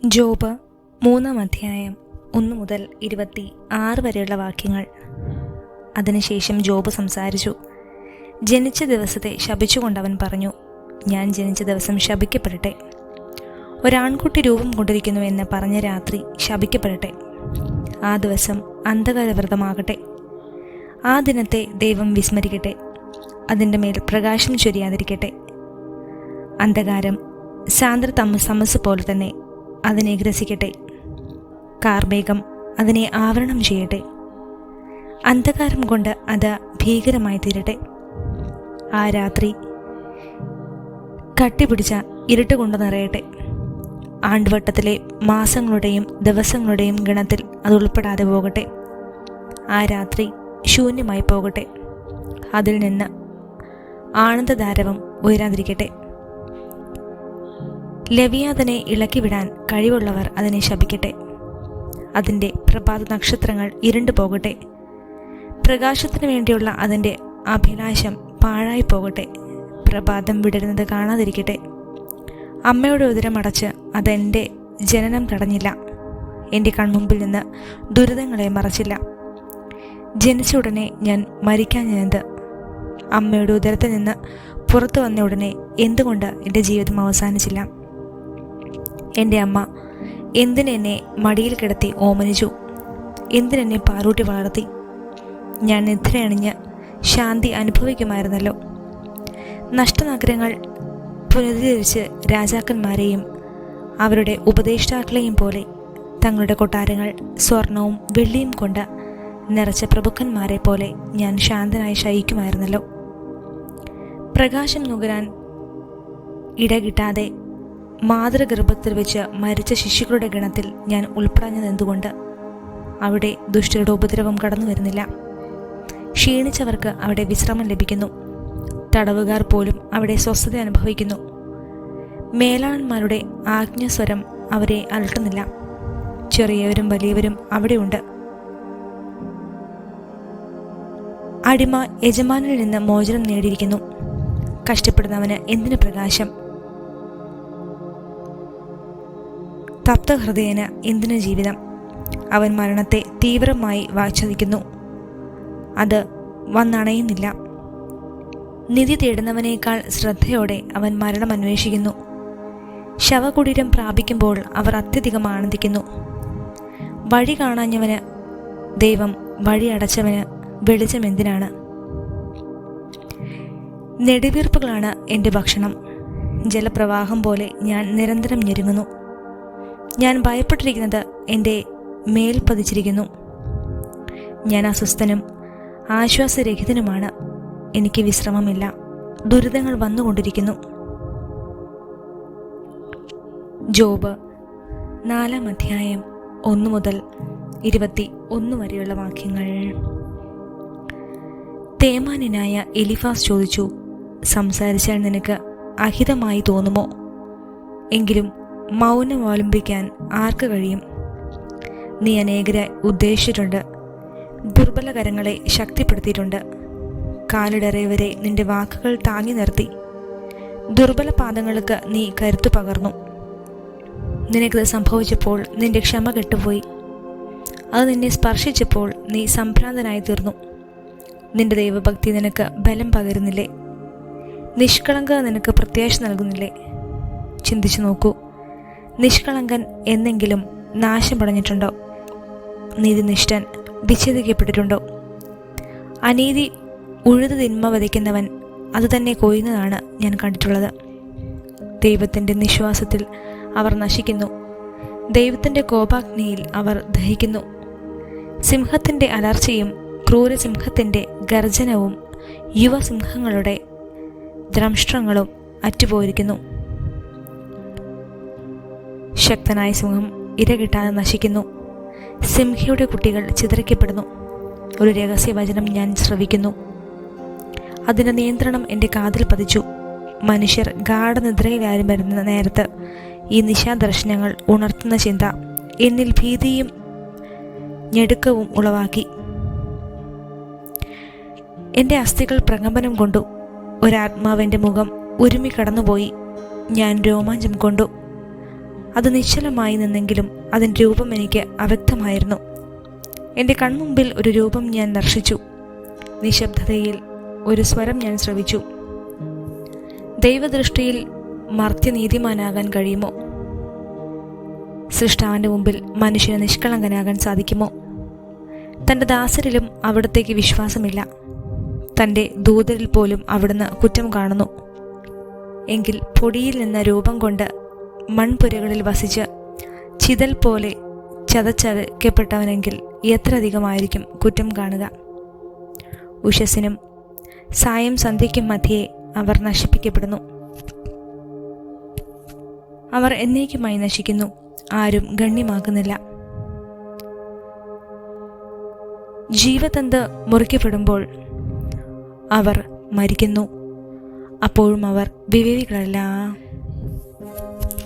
Job 3-ാം അധ്യായം 1 മുതൽ 26 വരെയുള്ള വാക്യങ്ങൾ. അതിനുശേഷം ജോബ് സംസാരിച്ചു. ജനിച്ച ദിവസത്തെ ശപിച്ചുകൊണ്ടവൻ പറഞ്ഞു, ഞാൻ ജനിച്ച ദിവസം ശപിക്കപ്പെടട്ടെ. ഒരാൺകുട്ടി രൂപം കൊണ്ടിരിക്കുന്നു എന്ന് പറഞ്ഞ രാത്രി ശപിക്കപ്പെടട്ടെ. ആ ദിവസം അന്ധകാരവ്രതമാകട്ടെ. ആ ദിനത്തെ ദൈവം വിസ്മരിക്കട്ടെ. അതിൻ്റെ മേൽ പ്രകാശം ചൊരിയാതിരിക്കട്ടെ. അന്ധകാരം സാന്ദ്രതമസ് പോലെ തന്നെ അതിനെ ഗ്രസിക്കട്ടെ. കാർമേഘം അതിനെ ആവരണം ചെയ്യട്ടെ. അന്ധകാരം കൊണ്ട് അത് ഭീകരമായി തീരട്ടെ. ആ രാത്രി കട്ടിപിടിച്ച ഇരുട്ട് കൊണ്ട് നിറയട്ടെ. ആണ്ടുവട്ടത്തിലെ മാസങ്ങളുടെയും ദിവസങ്ങളുടെയും ഗണത്തിൽ അത് ഉൾപ്പെടാതെ പോകട്ടെ. ആ രാത്രി ശൂന്യമായി പോകട്ടെ. അതിൽ നിന്ന് ആനന്ദധാരവം ഉയരാതിരിക്കട്ടെ. ലവിയാതനെ ഇളക്കിവിടാൻ കഴിവുള്ളവർ അതിനെ ശപിക്കട്ടെ. അതിൻ്റെ പ്രഭാത നക്ഷത്രങ്ങൾ ഇരുണ്ടു പോകട്ടെ. പ്രകാശത്തിനു വേണ്ടിയുള്ള അതിൻ്റെ അഭിലാഷം പാഴായി പോകട്ടെ. പ്രഭാതം വിടരുന്നത് കാണാതിരിക്കട്ടെ. അമ്മയുടെ ഉദരമടച്ച് അതെൻ്റെ ജനനം തടഞ്ഞില്ല. എൻ്റെ കൺമുമ്പിൽ നിന്ന് ദുരിതങ്ങളെ മറച്ചില്ല. ജനിച്ച ഉടനെ ഞാൻ മരിക്കാഞ്ഞെന്ത്? അമ്മയുടെ ഉദരത്തിൽ നിന്ന് പുറത്തു വന്ന ഉടനെ എന്തുകൊണ്ട് എൻ്റെ ജീവിതം അവസാനിച്ചില്ല? എൻ്റെ അമ്മ എന്തിനെന്നെ മടിയിൽ കിടത്തി ഓമനിച്ചു? എന്തിനെന്നെ പാലൂട്ടി വളർത്തി? ഞാൻ നിദ്രയണിഞ്ഞ് ശാന്തി അനുഭവിക്കുമായിരുന്നല്ലോ. നഷ്ടനഗരങ്ങൾ പുനരുദ്ധരിച്ച് രാജാക്കന്മാരെയും അവരുടെ ഉപദേഷ്ടാക്കളെയും പോലെ തങ്ങളുടെ കൊട്ടാരങ്ങൾ സ്വർണവും വെള്ളിയും കൊണ്ട് നിറച്ച പ്രഭുക്കന്മാരെ പോലെ ഞാൻ ശാന്തനായി ശയിക്കുമായിരുന്നല്ലോ. പ്രകാശം നുകരാൻ ഇടകിട്ടാതെ മാതൃഗർഭത്തിൽ വെച്ച് മരിച്ച ശിശുക്കളുടെ ഗണത്തിൽ ഞാൻ ഉൾപ്പെടാഞ്ഞതെന്തുകൊണ്ട്? അവിടെ ദുഷ്ടരുടെ ഉപദ്രവം കടന്നു വരുന്നില്ല. ക്ഷീണിച്ചവർക്ക് അവിടെ വിശ്രമം ലഭിക്കുന്നു. തടവുകാർ പോലും അവിടെ സ്വസ്ഥത അനുഭവിക്കുന്നു. മേലാളന്മാരുടെ ആജ്ഞസ്വരം അവരെ അലട്ടുന്നില്ല. ചെറിയവരും വലിയവരും അവിടെയുണ്ട്. അടിമ യജമാനിൽ നിന്ന് മോചനം നേടിയിരിക്കുന്നു. കഷ്ടപ്പെടുന്നവന് എന്തിനു പ്രകാശം? തപ്തഹൃദയന് എന്തിനു ജീവിതം? അവൻ മരണത്തെ തീവ്രമായി വാച്ഛതിക്കുന്നു. അത് വന്നണയുന്നില്ല. നിധി തേടുന്നവനേക്കാൾ ശ്രദ്ധയോടെ അവൻ മരണം അന്വേഷിക്കുന്നു. ശവകുടീരം പ്രാപിക്കുമ്പോൾ അവർ അത്യധികം ആനന്ദിക്കുന്നു. വഴി കാണാഞ്ഞവന് ദൈവം വഴി അടച്ചവന് വെളിച്ചം എന്തിനാണ്? നെടുവീർപ്പുകളാണ് എൻ്റെ ഭക്ഷണം. ജലപ്രവാഹം പോലെ ഞാൻ നിരന്തരം ഞെരുങ്ങുന്നു. ഞാൻ ഭയപ്പെട്ടിരിക്കുന്നത് എൻ്റെ മേൽ പതിച്ചിരിക്കുന്നു. ഞാൻ അസ്വസ്ഥനും ആശ്വാസരഹിതനുമാണ്. എനിക്ക് വിശ്രമമില്ല. ദുരിതങ്ങൾ വന്നുകൊണ്ടിരിക്കുന്നു. ജോബ് 4-ാം അധ്യായം 1 മുതൽ 21 വരെയുള്ള വാക്യങ്ങൾ. തേമാന്യനായ എലിഫാസ് ചോദിച്ചു, സംസാരിച്ചാൽ നിനക്ക് അഹിതമായി തോന്നുമോ? എങ്കിലും മൗനം അവലംബിക്കാൻ ആർക്ക് കഴിയും? നീ അനേകരെ ഉദ്ദേശിച്ചിട്ടുണ്ട്. ദുർബല കരങ്ങളെ ശക്തിപ്പെടുത്തിയിട്ടുണ്ട്. കാലിടറിയവരെ നിന്റെ വാക്കുകൾ താങ്ങി നിർത്തി. ദുർബല പാദങ്ങൾക്ക് നീ കരുത്തു പകർന്നു. നിനക്കത് സംഭവിച്ചപ്പോൾ നിന്റെ ക്ഷമ കെട്ടുപോയി. അത് നിന്നെ സ്പർശിച്ചപ്പോൾ നീ സംഭ്രാന്തനായി തീർന്നു. നിന്റെ ദൈവഭക്തി നിനക്ക് ബലം പകരുന്നില്ലേ? നിഷ്കളങ്കത നിനക്ക് പ്രത്യാശ നൽകുന്നില്ലേ? ചിന്തിച്ചു നോക്കൂ. നിഷ്കളങ്കൻ എന്നെങ്കിലും നാശമടഞ്ഞിട്ടുണ്ടോ? നീതിനിഷ്ഠൻ വിച്ഛേദിക്കപ്പെട്ടിട്ടുണ്ടോ? അനീതി ഉഴുതു തിന്മ വധിക്കുന്നവൻ അതുതന്നെ കൊയ്യുന്നതാണ് ഞാൻ കണ്ടിട്ടുള്ളത്. ദൈവത്തിൻ്റെ നിശ്വാസത്തിൽ അവർ നശിക്കുന്നു. ദൈവത്തിൻ്റെ കോപാഗ്നിയിൽ അവർ ദഹിക്കുന്നു. സിംഹത്തിൻ്റെ അലർച്ചയും ക്രൂരസിംഹത്തിൻ്റെ ഗർജനവും യുവസിംഹങ്ങളുടെ ദ്രംഷ്ട്രങ്ങളും അറ്റുപോയിരിക്കുന്നു. ശക്തനായ സിംഹം ഇരകിട്ടാതെ നശിക്കുന്നു. സിംഹിയുടെ കുട്ടികൾ ചിതറിക്കപ്പെടുന്നു. ഒരു രഹസ്യവചനം ഞാൻ ശ്രവിക്കുന്നു. അതിൻ്റെ നിയന്ത്രണം എൻ്റെ കാതിൽ പതിച്ചു. മനുഷ്യർ ഗാഠനിദ്രയിലാരും വരുന്ന നേരത്ത് ഈ നിശാദർശനങ്ങൾ ഉണർത്തുന്ന ചിന്ത എന്നിൽ ഭീതിയും ഞെടുക്കവും ഉളവാക്കി. എൻ്റെ അസ്ഥികൾ പ്രകമ്പനം കൊണ്ടു. ഒരാത്മാവിൻ്റെ മുഖം ഉരുമി കടന്നുപോയി. ഞാൻ രോമാഞ്ചം കൊണ്ടു. അത് നിശ്ചലമായി നിന്നെങ്കിലും അതിൻ്റെ രൂപം എനിക്ക് അവ്യക്തമായിരുന്നു. എൻ്റെ കൺമുമ്പിൽ ഒരു രൂപം ഞാൻ ദർശിച്ചു. നിശബ്ദതയിൽ ഒരു സ്വരം ഞാൻ ശ്രവിച്ചു. ദൈവദൃഷ്ടിയിൽ മർത്യനീതിമാനാകാൻ കഴിയുമോ? സൃഷ്ടാവിൻ്റെ മുമ്പിൽ മനുഷ്യന് നിഷ്കളങ്കനാകാൻ സാധിക്കുമോ? തൻ്റെ ദാസരിലും അവിടത്തേക്ക് വിശ്വാസമില്ല. തൻ്റെ ദൂതരിൽ പോലും അവിടുന്ന് കുറ്റം കാണുന്നു. എങ്കിൽ പൊടിയിൽ നിന്ന് രൂപം കൊണ്ട് മൺപുരകളിൽ വസിച്ച് ചിതൽ പോലെ ചതച്ചതയ്ക്കപ്പെട്ടവനെങ്കിൽ എത്ര അധികമായിരിക്കും കുറ്റം കാണുക. ഉഷസ്സിനും സായം സന്ധ്യയ്ക്കും മധ്യേ അവർ നശിപ്പിക്കപ്പെടുന്നു. അവർ എന്നേക്കുമായി നശിക്കുന്നു. ആരും ഗണ്യമാക്കുന്നില്ല. ജീവതന്ത് മുറിക്കപ്പെടുമ്പോൾ അവർ മരിക്കുന്നു. അപ്പോഴും അവർ വിവേകികളല്ല.